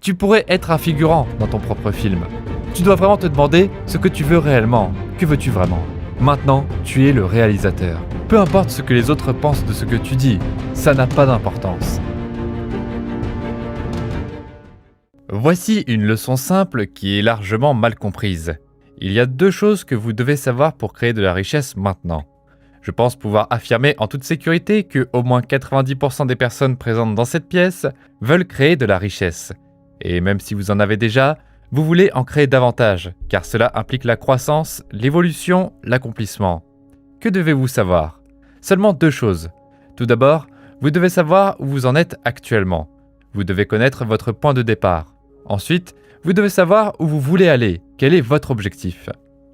Tu pourrais être un figurant dans ton propre film. Tu dois vraiment te demander ce que tu veux réellement. Que veux-tu vraiment ? Maintenant, tu es le réalisateur. Peu importe ce que les autres pensent de ce que tu dis, ça n'a pas d'importance. Voici une leçon simple qui est largement mal comprise. Il y a 2 choses que vous devez savoir pour créer de la richesse maintenant. Je pense pouvoir affirmer en toute sécurité que au moins 90% des personnes présentes dans cette pièce veulent créer de la richesse. Et même si vous en avez déjà, vous voulez en créer davantage, car cela implique la croissance, l'évolution, l'accomplissement. Que devez-vous savoir ? Seulement 2 choses. Tout d'abord, vous devez savoir où vous en êtes actuellement. Vous devez connaître votre point de départ. Ensuite, vous devez savoir où vous voulez aller, quel est votre objectif.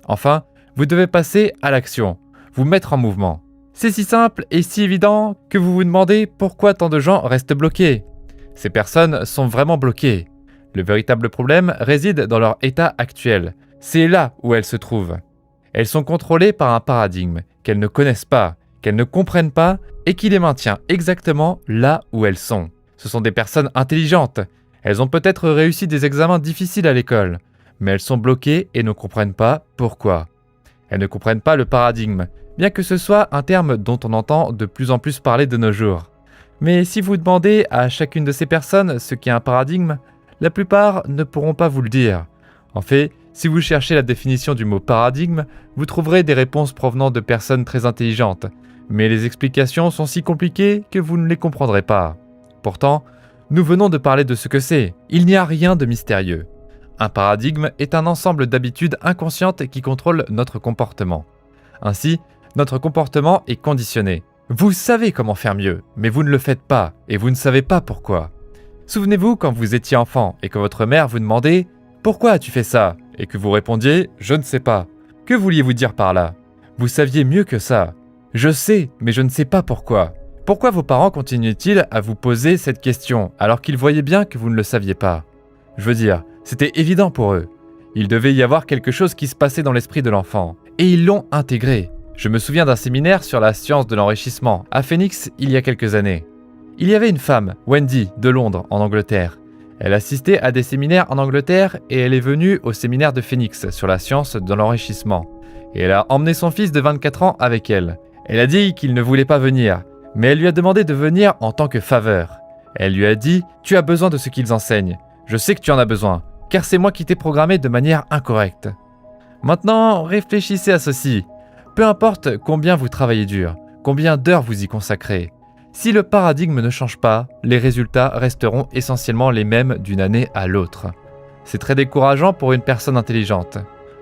Enfin, vous devez passer à l'action, vous mettre en mouvement. C'est si simple et si évident que vous vous demandez pourquoi tant de gens restent bloqués. Ces personnes sont vraiment bloquées. Le véritable problème réside dans leur état actuel. C'est là où elles se trouvent. Elles sont contrôlées par un paradigme qu'elles ne connaissent pas, qu'elles ne comprennent pas et qui les maintient exactement là où elles sont. Ce sont des personnes intelligentes. Elles ont peut-être réussi des examens difficiles à l'école, mais elles sont bloquées et ne comprennent pas pourquoi. Elles ne comprennent pas le paradigme, bien que ce soit un terme dont on entend de plus en plus parler de nos jours. Mais si vous demandez à chacune de ces personnes ce qu'est un paradigme, la plupart ne pourront pas vous le dire. En fait, si vous cherchez la définition du mot paradigme, vous trouverez des réponses provenant de personnes très intelligentes, mais les explications sont si compliquées que vous ne les comprendrez pas. Pourtant, nous venons de parler de ce que c'est. Il n'y a rien de mystérieux. Un paradigme est un ensemble d'habitudes inconscientes qui contrôlent notre comportement. Ainsi, notre comportement est conditionné. Vous savez comment faire mieux, mais vous ne le faites pas, et vous ne savez pas pourquoi. Souvenez-vous quand vous étiez enfant et que votre mère vous demandait « Pourquoi as-tu fait ça ?» et que vous répondiez « Je ne sais pas ». Que vouliez-vous dire par là ? Vous saviez mieux que ça. « Je sais, mais je ne sais pas pourquoi ». Pourquoi vos parents continuaient-ils à vous poser cette question alors qu'ils voyaient bien que vous ne le saviez pas ? Je veux dire, c'était évident pour eux. Il devait y avoir quelque chose qui se passait dans l'esprit de l'enfant. Et ils l'ont intégré. Je me souviens d'un séminaire sur la science de l'enrichissement à Phoenix il y a quelques années. Il y avait une femme, Wendy, de Londres, en Angleterre. Elle assistait à des séminaires en Angleterre et elle est venue au séminaire de Phoenix sur la science de l'enrichissement. Et elle a emmené son fils de 24 ans avec elle. Elle a dit qu'il ne voulait pas venir. Mais elle lui a demandé de venir en tant que faveur. Elle lui a dit « Tu as besoin de ce qu'ils enseignent. Je sais que tu en as besoin, car c'est moi qui t'ai programmé de manière incorrecte. » Maintenant, réfléchissez à ceci. Peu importe combien vous travaillez dur, combien d'heures vous y consacrez. Si le paradigme ne change pas, les résultats resteront essentiellement les mêmes d'une année à l'autre. C'est très décourageant pour une personne intelligente.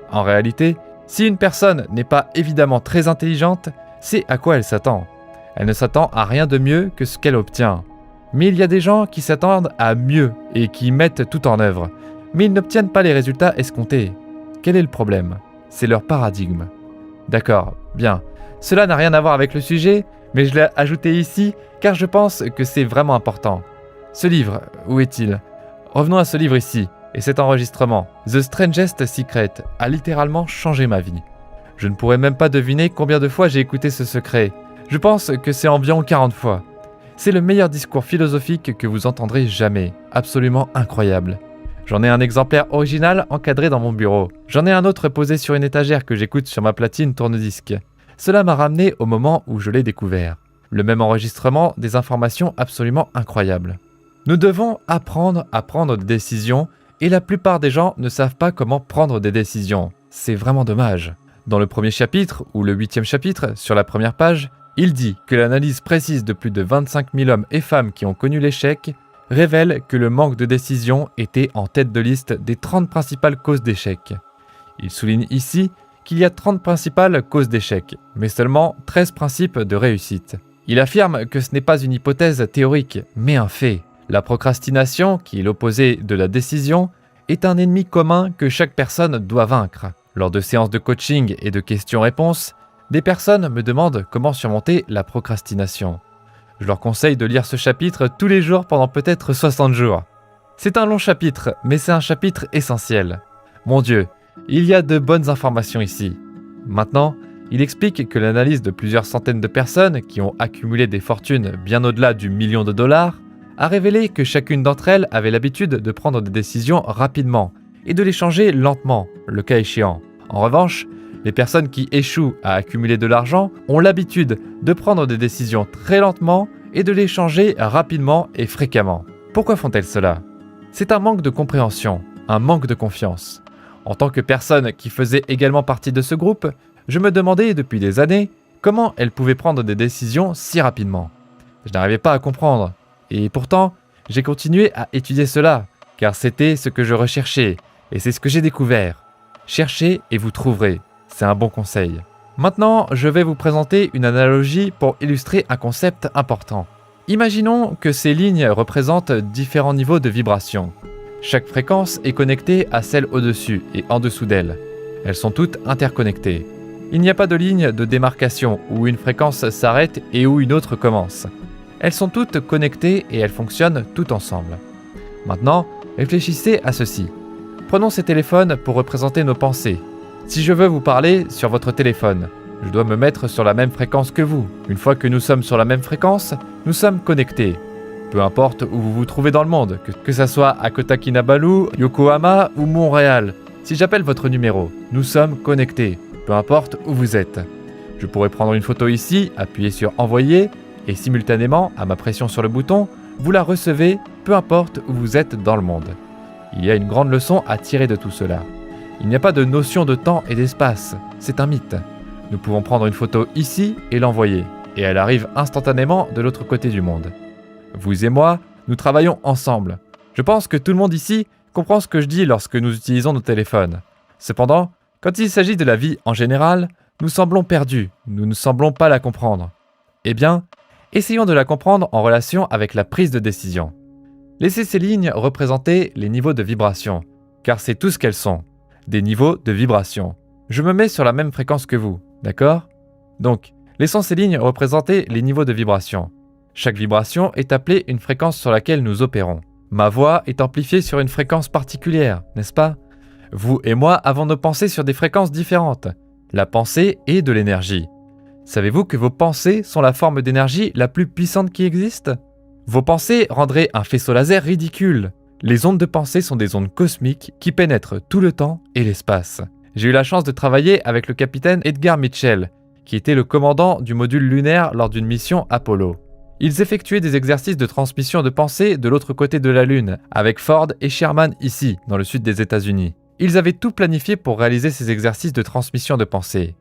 En réalité, si une personne n'est pas évidemment très intelligente, c'est à quoi elle s'attend. Elle ne s'attend à rien de mieux que ce qu'elle obtient. Mais il y a des gens qui s'attendent à mieux et qui mettent tout en œuvre, mais ils n'obtiennent pas les résultats escomptés. Quel est le problème ? C'est leur paradigme. D'accord, bien. Cela n'a rien à voir avec le sujet, mais je l'ai ajouté ici car je pense que c'est vraiment important. Ce livre, où est-il ? Revenons à ce livre ici, et cet enregistrement, The Strangest Secret, a littéralement changé ma vie. Je ne pourrais même pas deviner combien de fois j'ai écouté ce secret. Je pense que c'est environ 40 fois. C'est le meilleur discours philosophique que vous entendrez jamais. Absolument incroyable. J'en ai un exemplaire original encadré dans mon bureau. J'en ai un autre posé sur une étagère que j'écoute sur ma platine tourne-disque. Cela m'a ramené au moment où je l'ai découvert. Le même enregistrement, des informations absolument incroyables. Nous devons apprendre à prendre des décisions et la plupart des gens ne savent pas comment prendre des décisions. C'est vraiment dommage. Dans le premier chapitre, ou le 8e chapitre, sur la première page, il dit que l'analyse précise de plus de 25 000 hommes et femmes qui ont connu l'échec révèle que le manque de décision était en tête de liste des 30 principales causes d'échec. Il souligne ici qu'il y a 30 principales causes d'échec, mais seulement 13 principes de réussite. Il affirme que ce n'est pas une hypothèse théorique, mais un fait. La procrastination, qui est l'opposé de la décision, est un ennemi commun que chaque personne doit vaincre. Lors de séances de coaching et de questions-réponses, des personnes me demandent comment surmonter la procrastination. Je leur conseille de lire ce chapitre tous les jours pendant peut-être 60 jours. C'est un long chapitre, mais c'est un chapitre essentiel. Mon Dieu, il y a de bonnes informations ici. Maintenant, il explique que l'analyse de plusieurs centaines de personnes qui ont accumulé des fortunes bien au-delà du million de dollars a révélé que chacune d'entre elles avait l'habitude de prendre des décisions rapidement et de les changer lentement, le cas échéant. En revanche, les personnes qui échouent à accumuler de l'argent ont l'habitude de prendre des décisions très lentement et de les changer rapidement et fréquemment. Pourquoi font-elles cela? C'est un manque de compréhension, un manque de confiance. En tant que personne qui faisait également partie de ce groupe, je me demandais depuis des années comment elles pouvaient prendre des décisions si rapidement. Je n'arrivais pas à comprendre. Et pourtant, j'ai continué à étudier cela, car c'était ce que je recherchais, et c'est ce que j'ai découvert. Cherchez et vous trouverez. C'est un bon conseil. Maintenant, je vais vous présenter une analogie pour illustrer un concept important. Imaginons que ces lignes représentent différents niveaux de vibration. Chaque fréquence est connectée à celle au-dessus et en dessous d'elle. Elles sont toutes interconnectées. Il n'y a pas de ligne de démarcation où une fréquence s'arrête et où une autre commence. Elles sont toutes connectées et elles fonctionnent toutes ensemble. Maintenant, réfléchissez à ceci. Prenons ces téléphones pour représenter nos pensées. Si je veux vous parler sur votre téléphone, je dois me mettre sur la même fréquence que vous. Une fois que nous sommes sur la même fréquence, nous sommes connectés. Peu importe où vous vous trouvez dans le monde, que ça soit à Kota Kinabalu, Yokohama ou Montréal. Si j'appelle votre numéro, nous sommes connectés, peu importe où vous êtes. Je pourrais prendre une photo ici, appuyer sur envoyer, et simultanément, à ma pression sur le bouton, vous la recevez, peu importe où vous êtes dans le monde. Il y a une grande leçon à tirer de tout cela. Il n'y a pas de notion de temps et d'espace, c'est un mythe. Nous pouvons prendre une photo ici et l'envoyer, et elle arrive instantanément de l'autre côté du monde. Vous et moi, nous travaillons ensemble. Je pense que tout le monde ici comprend ce que je dis lorsque nous utilisons nos téléphones. Cependant, quand il s'agit de la vie en général, nous semblons perdus, nous ne semblons pas la comprendre. Eh bien, essayons de la comprendre en relation avec la prise de décision. Laissez ces lignes représenter les niveaux de vibration, car c'est tout ce qu'elles sont, des niveaux de vibration. Je me mets sur la même fréquence que vous, d'accord? Donc, laissons ces lignes représenter les niveaux de vibration. Chaque vibration est appelée une fréquence sur laquelle nous opérons. Ma voix est amplifiée sur une fréquence particulière, n'est-ce pas? Vous et moi avons nos pensées sur des fréquences différentes. La pensée est de l'énergie. Savez-vous que vos pensées sont la forme d'énergie la plus puissante qui existe? Vos pensées rendraient un faisceau laser ridicule. Les ondes de pensée sont des ondes cosmiques qui pénètrent tout le temps et l'espace. J'ai eu la chance de travailler avec le capitaine Edgar Mitchell, qui était le commandant du module lunaire lors d'une mission Apollo. Ils effectuaient des exercices de transmission de pensée de l'autre côté de la Lune, avec Ford et Sherman ici, dans le sud des États-Unis. Ils avaient tout planifié pour réaliser ces exercices de transmission de pensée.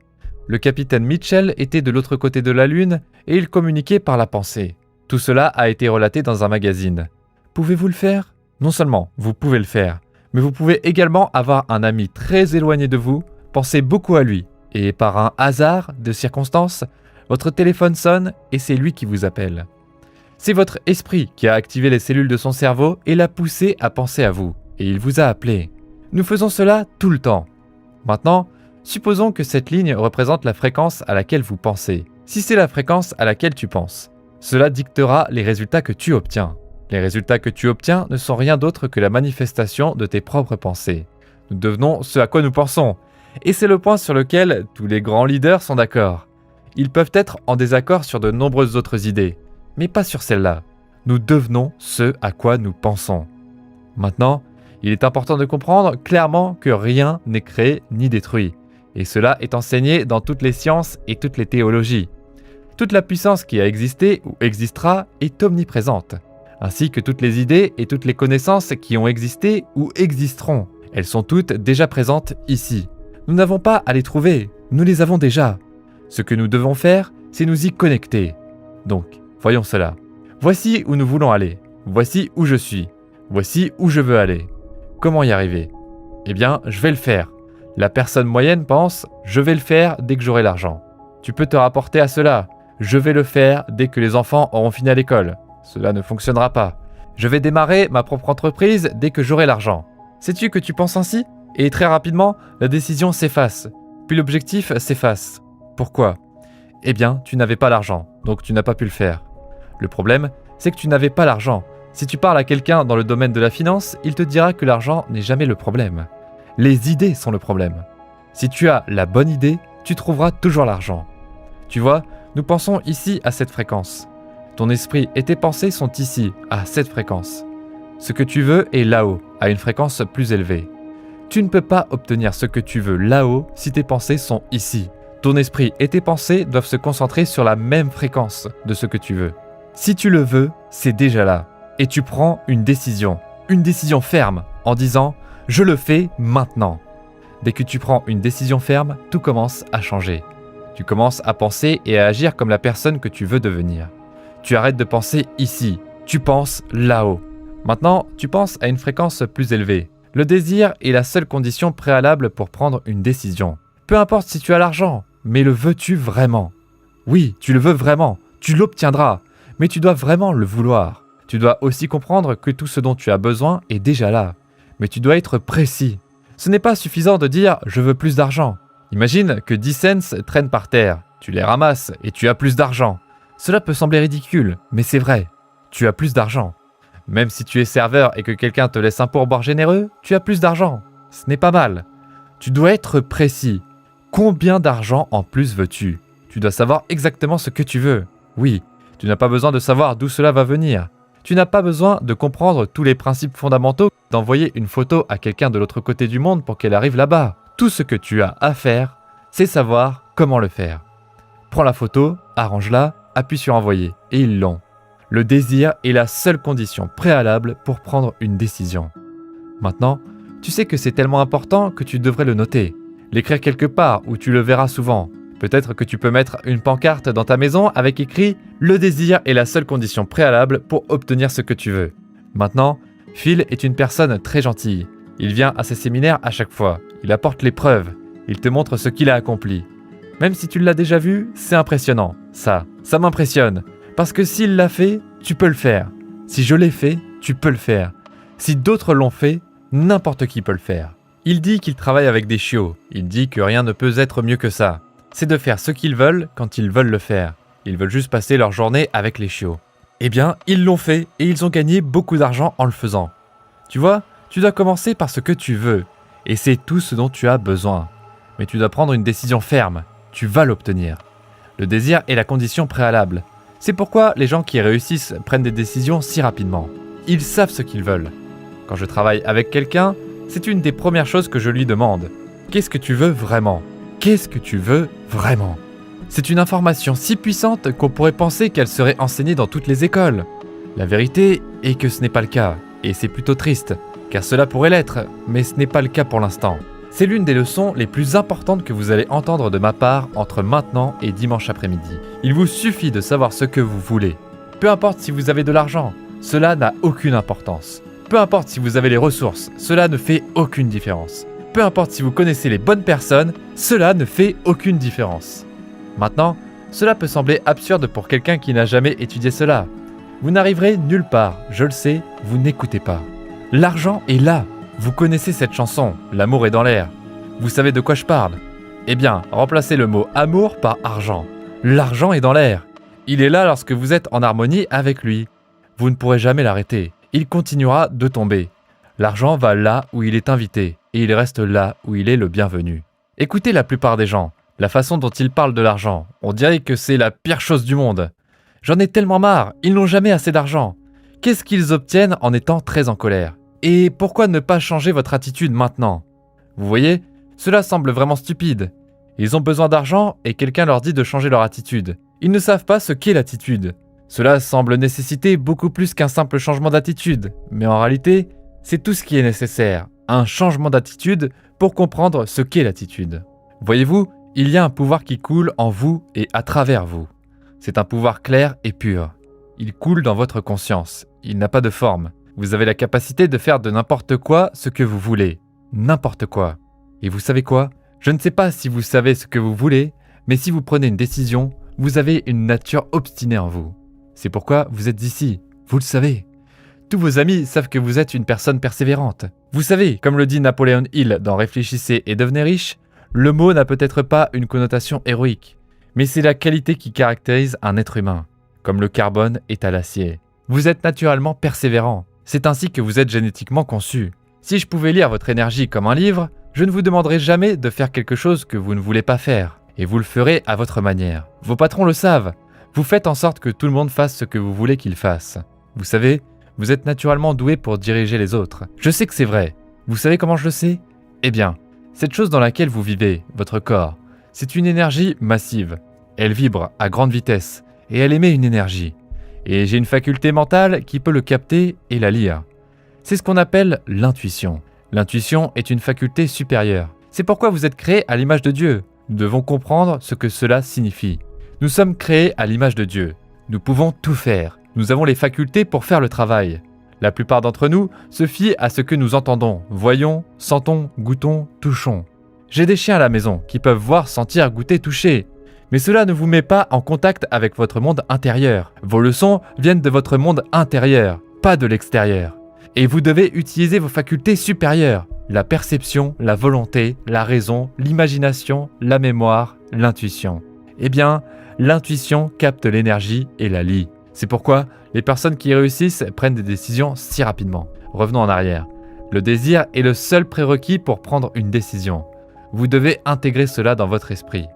Le capitaine Mitchell était de l'autre côté de la Lune et il communiquait par la pensée. Tout cela a été relaté dans un magazine. Pouvez-vous le faire? Non seulement vous pouvez le faire, mais vous pouvez également avoir un ami très éloigné de vous, penser beaucoup à lui, et par un hasard de circonstances, votre téléphone sonne et c'est lui qui vous appelle. C'est votre esprit qui a activé les cellules de son cerveau et l'a poussé à penser à vous, et il vous a appelé. Nous faisons cela tout le temps. Maintenant, supposons que cette ligne représente la fréquence à laquelle vous pensez. Si c'est la fréquence à laquelle tu penses, cela dictera les résultats que tu obtiens. Les résultats que tu obtiens ne sont rien d'autre que la manifestation de tes propres pensées. Nous devenons ce à quoi nous pensons. Et c'est le point sur lequel tous les grands leaders sont d'accord. Ils peuvent être en désaccord sur de nombreuses autres idées, mais pas sur celle-là. Nous devenons ce à quoi nous pensons. Maintenant, il est important de comprendre clairement que rien n'est créé ni détruit. Et cela est enseigné dans toutes les sciences et toutes les théologies. Toute la puissance qui a existé ou existera est omniprésente, ainsi que toutes les idées et toutes les connaissances qui ont existé ou existeront. Elles sont toutes déjà présentes ici. Nous n'avons pas à les trouver, nous les avons déjà. Ce que nous devons faire, c'est nous y connecter. Donc, voyons cela. Voici où nous voulons aller. Voici où je suis. Voici où je veux aller. Comment y arriver? Eh bien, je vais le faire. La personne moyenne pense « je vais le faire dès que j'aurai l'argent ». Tu peux te rapporter à cela. Je vais le faire dès que les enfants auront fini à l'école. Cela ne fonctionnera pas. Je vais démarrer ma propre entreprise dès que j'aurai l'argent. Sais-tu que tu penses ainsi? Et très rapidement, la décision s'efface. Puis l'objectif s'efface. Pourquoi? Eh bien, tu n'avais pas l'argent, donc tu n'as pas pu le faire. Le problème, c'est que tu n'avais pas l'argent. Si tu parles à quelqu'un dans le domaine de la finance, il te dira que l'argent n'est jamais le problème. Les idées sont le problème. Si tu as la bonne idée, tu trouveras toujours l'argent. Tu vois, nous pensons ici à cette fréquence. Ton esprit et tes pensées sont ici, à cette fréquence. Ce que tu veux est là-haut, à une fréquence plus élevée. Tu ne peux pas obtenir ce que tu veux là-haut si tes pensées sont ici. Ton esprit et tes pensées doivent se concentrer sur la même fréquence de ce que tu veux. Si tu le veux, c'est déjà là. Et tu prends une décision ferme, en disant « je le fais maintenant ». Dès que tu prends une décision ferme, tout commence à changer. Tu commences à penser et à agir comme la personne que tu veux devenir. Tu arrêtes de penser ici, tu penses là-haut. Maintenant, tu penses à une fréquence plus élevée. Le désir est la seule condition préalable pour prendre une décision. Peu importe si tu as l'argent, mais le veux-tu vraiment? Oui, tu le veux vraiment, tu l'obtiendras, mais tu dois vraiment le vouloir. Tu dois aussi comprendre que tout ce dont tu as besoin est déjà là, mais tu dois être précis. Ce n'est pas suffisant de dire « je veux plus d'argent ». Imagine que 10 cents traînent par terre, tu les ramasses et tu as plus d'argent. Cela peut sembler ridicule, mais c'est vrai, tu as plus d'argent. Même si tu es serveur et que quelqu'un te laisse un pourboire généreux, tu as plus d'argent. Ce n'est pas mal. Tu dois être précis. Combien d'argent en plus veux-tu? Tu dois savoir exactement ce que tu veux. Oui, tu n'as pas besoin de savoir d'où cela va venir. Tu n'as pas besoin de comprendre tous les principes fondamentaux, d'envoyer une photo à quelqu'un de l'autre côté du monde pour qu'elle arrive là-bas. Tout ce que tu as à faire, c'est savoir comment le faire. Prends la photo, arrange-la, appuie sur envoyer, et ils l'ont. Le désir est la seule condition préalable pour prendre une décision. Maintenant, tu sais que c'est tellement important que tu devrais le noter, l'écrire quelque part où tu le verras souvent. Peut-être que tu peux mettre une pancarte dans ta maison avec écrit « Le désir est la seule condition préalable pour obtenir ce que tu veux ». Maintenant, Phil est une personne très gentille. Il vient à ses séminaires à chaque fois. Il apporte les preuves. Il te montre ce qu'il a accompli. Même si tu l'as déjà vu, c'est impressionnant. Ça m'impressionne. Parce que s'il l'a fait, tu peux le faire. Si je l'ai fait, tu peux le faire. Si d'autres l'ont fait, n'importe qui peut le faire. Il dit qu'il travaille avec des chiots. Il dit que rien ne peut être mieux que ça. C'est de faire ce qu'ils veulent quand ils veulent le faire. Ils veulent juste passer leur journée avec les chiots. Eh bien, ils l'ont fait et ils ont gagné beaucoup d'argent en le faisant. Tu vois, tu dois commencer par ce que tu veux. Et c'est tout ce dont tu as besoin. Mais tu dois prendre une décision ferme. Tu vas l'obtenir. Le désir est la condition préalable. C'est pourquoi les gens qui réussissent prennent des décisions si rapidement. Ils savent ce qu'ils veulent. Quand je travaille avec quelqu'un, c'est une des premières choses que je lui demande. Qu'est-ce que tu veux vraiment? Qu'est-ce que tu veux vraiment? C'est une information si puissante qu'on pourrait penser qu'elle serait enseignée dans toutes les écoles. La vérité est que ce n'est pas le cas, et c'est plutôt triste, car cela pourrait l'être, mais ce n'est pas le cas pour l'instant. C'est l'une des leçons les plus importantes que vous allez entendre de ma part entre maintenant et dimanche après-midi. Il vous suffit de savoir ce que vous voulez. Peu importe si vous avez de l'argent, cela n'a aucune importance. Peu importe si vous avez les ressources, cela ne fait aucune différence. Peu importe si vous connaissez les bonnes personnes, cela ne fait aucune différence. Maintenant, cela peut sembler absurde pour quelqu'un qui n'a jamais étudié cela. Vous n'arriverez nulle part, je le sais, vous n'écoutez pas. L'argent est là. Vous connaissez cette chanson, l'amour est dans l'air. Vous savez de quoi je parle? Eh bien, remplacez le mot amour par argent. L'argent est dans l'air. Il est là lorsque vous êtes en harmonie avec lui. Vous ne pourrez jamais l'arrêter. Il continuera de tomber. L'argent va là où il est invité et il reste là où il est le bienvenu. Écoutez la plupart des gens, la façon dont ils parlent de l'argent. On dirait que c'est la pire chose du monde. J'en ai tellement marre, ils n'ont jamais assez d'argent. Qu'est-ce qu'ils obtiennent en étant très en colère? Et pourquoi ne pas changer votre attitude maintenant? Vous voyez, cela semble vraiment stupide. Ils ont besoin d'argent et quelqu'un leur dit de changer leur attitude. Ils ne savent pas ce qu'est l'attitude. Cela semble nécessiter beaucoup plus qu'un simple changement d'attitude. Mais en réalité, c'est tout ce qui est nécessaire. Un changement d'attitude pour comprendre ce qu'est l'attitude. Voyez-vous, il y a un pouvoir qui coule en vous et à travers vous. C'est un pouvoir clair et pur. Il coule dans votre conscience. Il n'a pas de forme. Vous avez la capacité de faire de n'importe quoi ce que vous voulez. N'importe quoi. Et vous savez quoi? Je ne sais pas si vous savez ce que vous voulez, mais si vous prenez une décision, vous avez une nature obstinée en vous. C'est pourquoi vous êtes ici. Vous le savez. Tous vos amis savent que vous êtes une personne persévérante. Vous savez, comme le dit Napoléon Hill dans Réfléchissez et devenez riche, le mot n'a peut-être pas une connotation héroïque, mais c'est la qualité qui caractérise un être humain, comme le carbone est à l'acier. Vous êtes naturellement persévérant. C'est ainsi que vous êtes génétiquement conçu. Si je pouvais lire votre énergie comme un livre, je ne vous demanderais jamais de faire quelque chose que vous ne voulez pas faire. Et vous le ferez à votre manière. Vos patrons le savent. Vous faites en sorte que tout le monde fasse ce que vous voulez qu'il fasse. Vous savez, vous êtes naturellement doué pour diriger les autres. Je sais que c'est vrai. Vous savez comment je le sais ? Eh bien, cette chose dans laquelle vous vivez, votre corps, c'est une énergie massive. Elle vibre à grande vitesse et elle émet une énergie. Et j'ai une faculté mentale qui peut le capter et la lire. C'est ce qu'on appelle l'intuition. L'intuition est une faculté supérieure. C'est pourquoi vous êtes créé à l'image de Dieu. Nous devons comprendre ce que cela signifie. Nous sommes créés à l'image de Dieu. Nous pouvons tout faire. Nous avons les facultés pour faire le travail. La plupart d'entre nous se fient à ce que nous entendons, voyons, sentons, goûtons, touchons. J'ai des chiens à la maison qui peuvent voir, sentir, goûter, toucher. Mais cela ne vous met pas en contact avec votre monde intérieur. Vos leçons viennent de votre monde intérieur, pas de l'extérieur. Et vous devez utiliser vos facultés supérieures. La perception, la volonté, la raison, l'imagination, la mémoire, l'intuition. Eh bien, l'intuition capte l'énergie et la lie. C'est pourquoi les personnes qui réussissent prennent des décisions si rapidement. Revenons en arrière. Le désir est le seul prérequis pour prendre une décision. Vous devez intégrer cela dans votre esprit.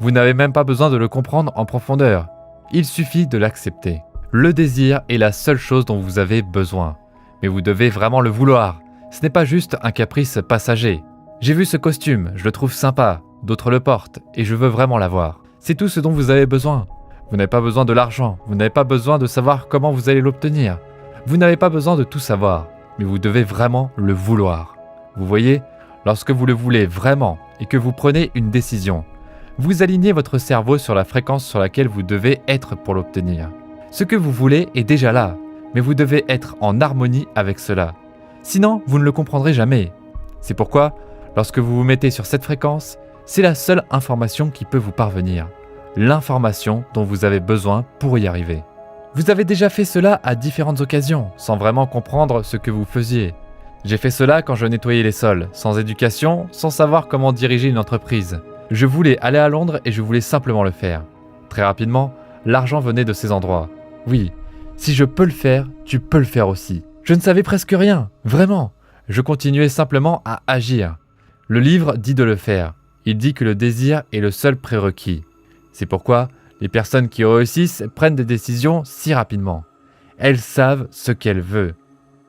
Vous n'avez même pas besoin de le comprendre en profondeur. Il suffit de l'accepter. Le désir est la seule chose dont vous avez besoin. Mais vous devez vraiment le vouloir. Ce n'est pas juste un caprice passager. J'ai vu ce costume, je le trouve sympa, d'autres le portent, et je veux vraiment l'avoir. C'est tout ce dont vous avez besoin. Vous n'avez pas besoin de l'argent, vous n'avez pas besoin de savoir comment vous allez l'obtenir. Vous n'avez pas besoin de tout savoir, mais vous devez vraiment le vouloir. Vous voyez, lorsque vous le voulez vraiment et que vous prenez une décision, vous alignez votre cerveau sur la fréquence sur laquelle vous devez être pour l'obtenir. Ce que vous voulez est déjà là, mais vous devez être en harmonie avec cela. Sinon, vous ne le comprendrez jamais. C'est pourquoi, lorsque vous vous mettez sur cette fréquence, c'est la seule information qui peut vous parvenir. L'information dont vous avez besoin pour y arriver. Vous avez déjà fait cela à différentes occasions, sans vraiment comprendre ce que vous faisiez. J'ai fait cela quand je nettoyais les sols, sans éducation, sans savoir comment diriger une entreprise. Je voulais aller à Londres et je voulais simplement le faire. Très rapidement, l'argent venait de ces endroits. Oui, si je peux le faire, tu peux le faire aussi. Je ne savais presque rien, vraiment. Je continuais simplement à agir. Le livre dit de le faire. Il dit que le désir est le seul prérequis. C'est pourquoi les personnes qui réussissent prennent des décisions si rapidement. Elles savent ce qu'elles veulent.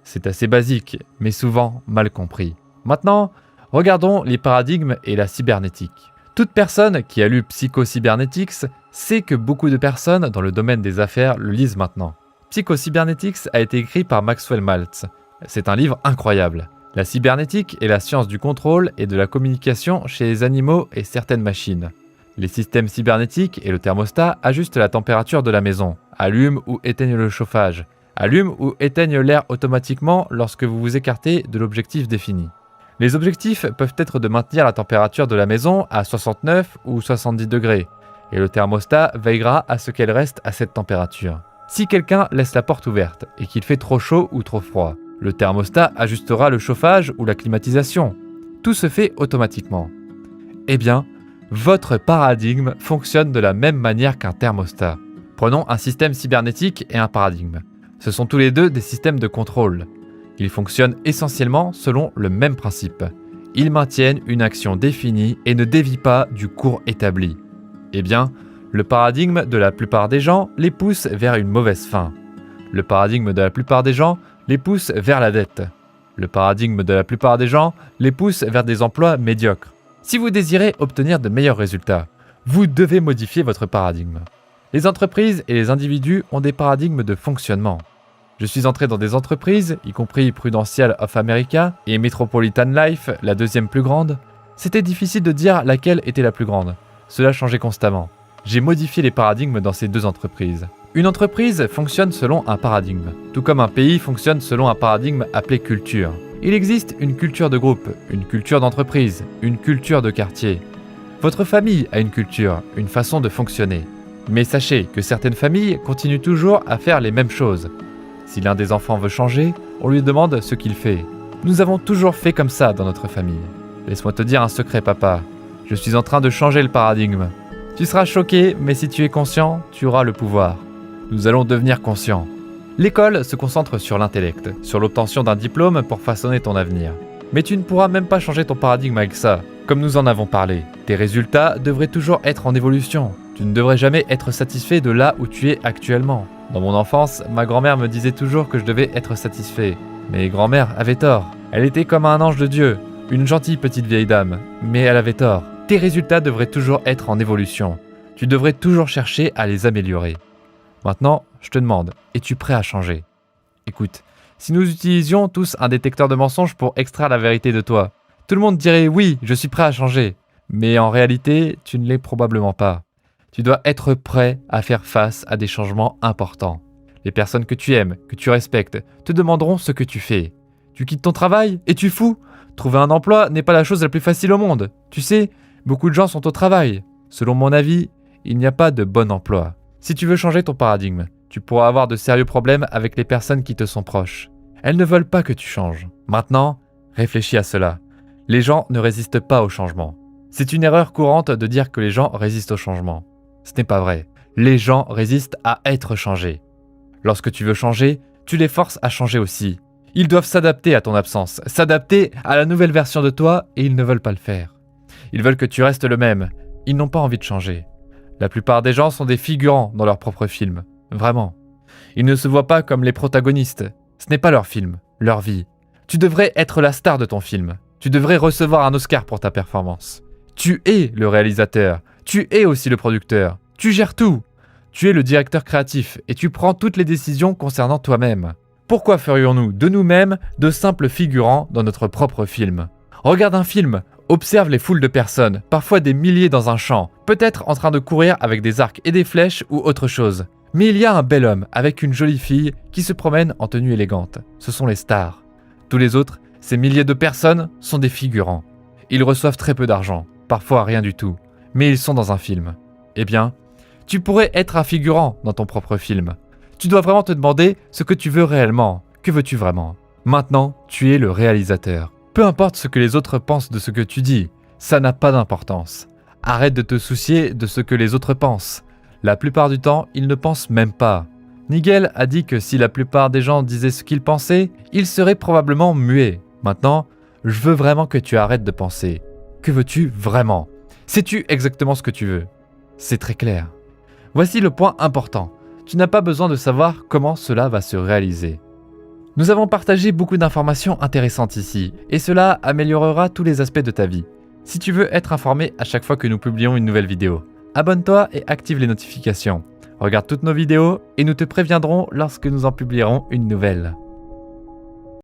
C'est assez basique, mais souvent mal compris. Maintenant, regardons les paradigmes et la cybernétique. Toute personne qui a lu Psycho-Cybernetics sait que beaucoup de personnes dans le domaine des affaires le lisent maintenant. Psycho-Cybernetics a été écrit par Maxwell Maltz. C'est un livre incroyable. La cybernétique est la science du contrôle et de la communication chez les animaux et certaines machines. Les systèmes cybernétiques et le thermostat ajustent la température de la maison, allument ou éteignent le chauffage, allument ou éteignent l'air automatiquement lorsque vous vous écartez de l'objectif défini. Les objectifs peuvent être de maintenir la température de la maison à 69 ou 70 degrés, et le thermostat veillera à ce qu'elle reste à cette température. Si quelqu'un laisse la porte ouverte et qu'il fait trop chaud ou trop froid, le thermostat ajustera le chauffage ou la climatisation. Tout se fait automatiquement. Eh bien, votre paradigme fonctionne de la même manière qu'un thermostat. Prenons un système cybernétique et un paradigme. Ce sont tous les deux des systèmes de contrôle. Ils fonctionnent essentiellement selon le même principe. Ils maintiennent une action définie et ne dévient pas du cours établi. Eh bien, le paradigme de la plupart des gens les pousse vers une mauvaise fin. Le paradigme de la plupart des gens les pousse vers la dette. Le paradigme de la plupart des gens les pousse vers des emplois médiocres. Si vous désirez obtenir de meilleurs résultats, vous devez modifier votre paradigme. Les entreprises et les individus ont des paradigmes de fonctionnement. Je suis entré dans des entreprises, y compris Prudential of America et Metropolitan Life, la deuxième plus grande. C'était difficile de dire laquelle était la plus grande. Cela changeait constamment. J'ai modifié les paradigmes dans ces deux entreprises. Une entreprise fonctionne selon un paradigme, tout comme un pays fonctionne selon un paradigme appelé culture. Il existe une culture de groupe, une culture d'entreprise, une culture de quartier. Votre famille a une culture, une façon de fonctionner. Mais sachez que certaines familles continuent toujours à faire les mêmes choses. Si l'un des enfants veut changer, on lui demande ce qu'il fait. Nous avons toujours fait comme ça dans notre famille. Laisse-moi te dire un secret, papa. Je suis en train de changer le paradigme. Tu seras choqué, mais si tu es conscient, tu auras le pouvoir. Nous allons devenir conscients. L'école se concentre sur l'intellect, sur l'obtention d'un diplôme pour façonner ton avenir. Mais tu ne pourras même pas changer ton paradigme avec ça. Comme nous en avons parlé, tes résultats devraient toujours être en évolution. Tu ne devrais jamais être satisfait de là où tu es actuellement. Dans mon enfance, ma grand-mère me disait toujours que je devais être satisfait. Mais grand-mère avait tort. Elle était comme un ange de Dieu, une gentille petite vieille dame, mais elle avait tort. Tes résultats devraient toujours être en évolution. Tu devrais toujours chercher à les améliorer. Maintenant, je te demande, es-tu prêt à changer? Écoute, si nous utilisions tous un détecteur de mensonges pour extraire la vérité de toi, tout le monde dirait oui, je suis prêt à changer. Mais en réalité, tu ne l'es probablement pas. Tu dois être prêt à faire face à des changements importants. Les personnes que tu aimes, que tu respectes, te demanderont ce que tu fais. Tu quittes ton travail? Es-tu fou? Trouver un emploi n'est pas la chose la plus facile au monde. Tu sais, beaucoup de gens sont au travail. Selon mon avis, il n'y a pas de bon emploi. Si tu veux changer ton paradigme, tu pourras avoir de sérieux problèmes avec les personnes qui te sont proches. Elles ne veulent pas que tu changes. Maintenant, réfléchis à cela. Les gens ne résistent pas au changement. C'est une erreur courante de dire que les gens résistent au changement. Ce n'est pas vrai. Les gens résistent à être changés. Lorsque tu veux changer, tu les forces à changer aussi. Ils doivent s'adapter à ton absence, s'adapter à la nouvelle version de toi et ils ne veulent pas le faire. Ils veulent que tu restes le même. Ils n'ont pas envie de changer. La plupart des gens sont des figurants dans leur propre film. Vraiment. Ils ne se voient pas comme les protagonistes. Ce n'est pas leur film, leur vie. Tu devrais être la star de ton film. Tu devrais recevoir un Oscar pour ta performance. Tu es le réalisateur. Tu es aussi le producteur. Tu gères tout. Tu es le directeur créatif et tu prends toutes les décisions concernant toi-même. Pourquoi ferions-nous de nous-mêmes de simples figurants dans notre propre film? Regarde un film, observe les foules de personnes, parfois des milliers dans un champ, peut-être en train de courir avec des arcs et des flèches ou autre chose. Mais il y a un bel homme avec une jolie fille qui se promène en tenue élégante. Ce sont les stars. Tous les autres, ces milliers de personnes, sont des figurants. Ils reçoivent très peu d'argent, parfois rien du tout, mais ils sont dans un film. Eh bien, tu pourrais être un figurant dans ton propre film. Tu dois vraiment te demander ce que tu veux réellement. Que veux-tu vraiment? Maintenant, tu es le réalisateur. Peu importe ce que les autres pensent de ce que tu dis, ça n'a pas d'importance. Arrête de te soucier de ce que les autres pensent. La plupart du temps, ils ne pensent même pas. Nigel a dit que si la plupart des gens disaient ce qu'ils pensaient, ils seraient probablement muets. Maintenant, je veux vraiment que tu arrêtes de penser. Que veux-tu vraiment? Sais-tu exactement ce que tu veux? C'est très clair. Voici le point important. Tu n'as pas besoin de savoir comment cela va se réaliser. Nous avons partagé beaucoup d'informations intéressantes ici, et cela améliorera tous les aspects de ta vie. Si tu veux être informé à chaque fois que nous publions une nouvelle vidéo, abonne-toi et active les notifications. Regarde toutes nos vidéos et nous te préviendrons lorsque nous en publierons une nouvelle.